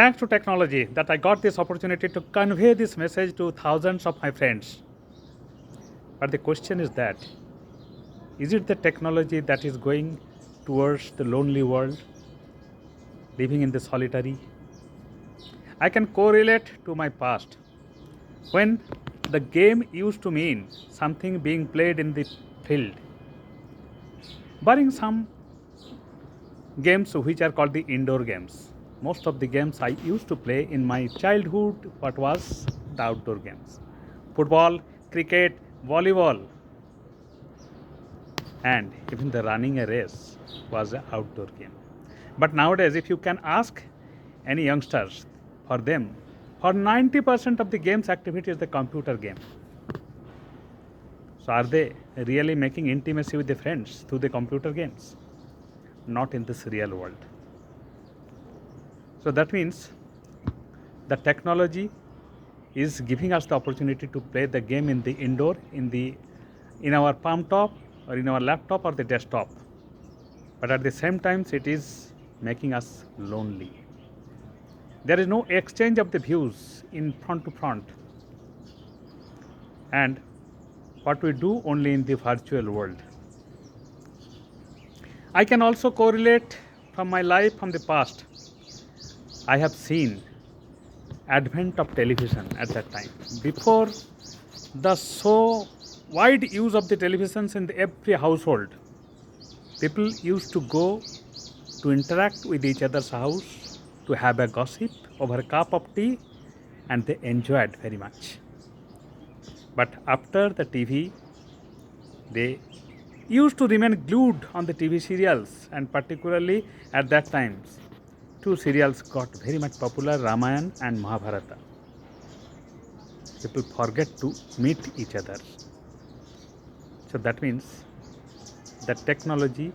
Thanks to technology that I got this opportunity to convey this message to thousands of my friends. But the question is it the technology that is going towards the lonely world, living in the solitary? I can correlate to my past when the game used to mean something being played in the field, barring some games which are called the indoor games. Most of the games I used to play in my childhood, what was the outdoor games? Football, cricket, volleyball, and even the running a race was an outdoor game. But nowadays, if you can ask any youngsters, for them, for 90% of the games activity is the computer game. So are they really making intimacy with their friends through the computer games? Not in this real world. So that means the technology is giving us the opportunity to play the game in the indoor, in our palm top or in our laptop or the desktop. But at the same time, it is making us lonely. There is no exchange of the views in front to front. And what we do only in the virtual world. I can also correlate from my life from the past. I have seen advent of television at that time. Before the so wide use of the televisions in every household, people used to go to interact with each other's house, to have a gossip over a cup of tea, and they enjoyed very much. But after the TV, they used to remain glued on the TV serials, and particularly at that time, two serials got very much popular, Ramayana and Mahabharata. People forget to meet each other. So that means that technology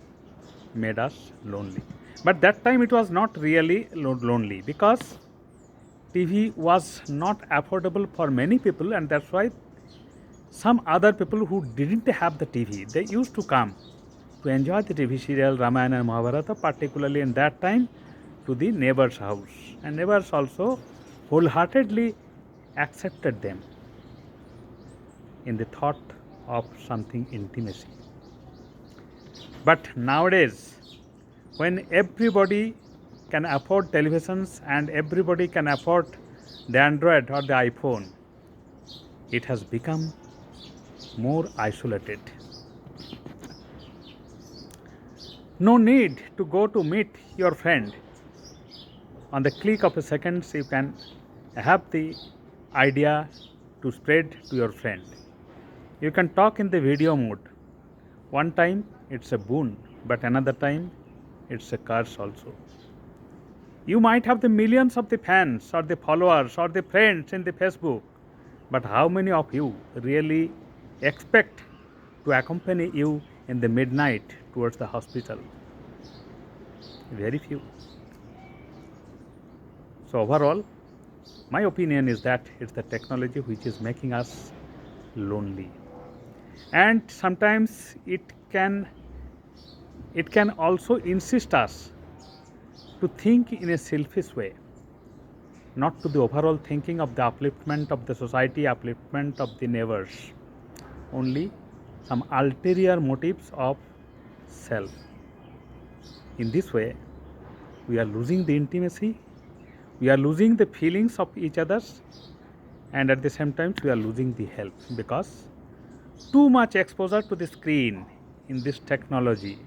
made us lonely. But that time it was not really lonely because TV was not affordable for many people, and that's why some other people who didn't have the TV, they used to come to enjoy the TV serial Ramayana and Mahabharata, particularly in that time, to the neighbor's house. And neighbors also wholeheartedly accepted them in the thought of something intimacy. But nowadays, when everybody can afford televisions and everybody can afford the Android or the iPhone, it has become more isolated. No need to go to meet your friend. On the click of a second, you can have the idea to spread to your friend. You can talk in the video mode. One time it's a boon, but another time it's a curse also. You might have the millions of the fans or the followers or the friends in the Facebook, but how many of you really expect to accompany you in the midnight towards the hospital? Very few. So overall, my opinion is that it's the technology which is making us lonely. And sometimes it can also insist us to think in a selfish way, not to the overall thinking of the upliftment of the society, upliftment of the neighbors, only some ulterior motives of self. In this way, we are losing the intimacy, we are losing the feelings of each other's, and at the same time we are losing the health, because too much exposure to the screen in this technology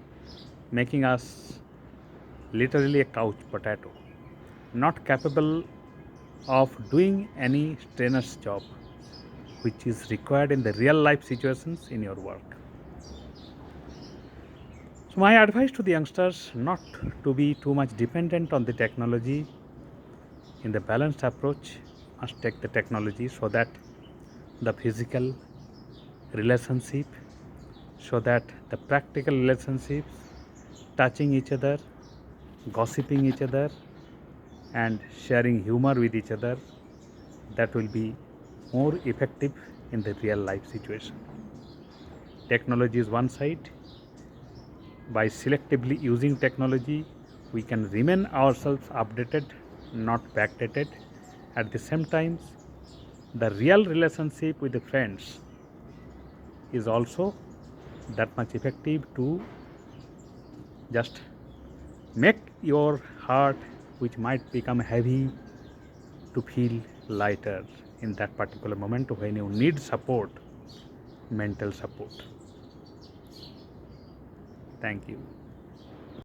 making us literally a couch potato, not capable of doing any strenuous job which is required in the real life situations in your work. So my advice to the youngsters, not to be too much dependent on the technology. In the balanced approach, must take the technology so that the physical relationship, so that the practical relationships, touching each other, gossiping each other, and sharing humor with each other, that will be more effective in the real life situation. Technology is one side. By selectively using technology, we can remain ourselves updated not backdated. At the same time, the real relationship with the friends is also that much effective to just make your heart, which might become heavy, to feel lighter in that particular moment when you need support, mental support. Thank you.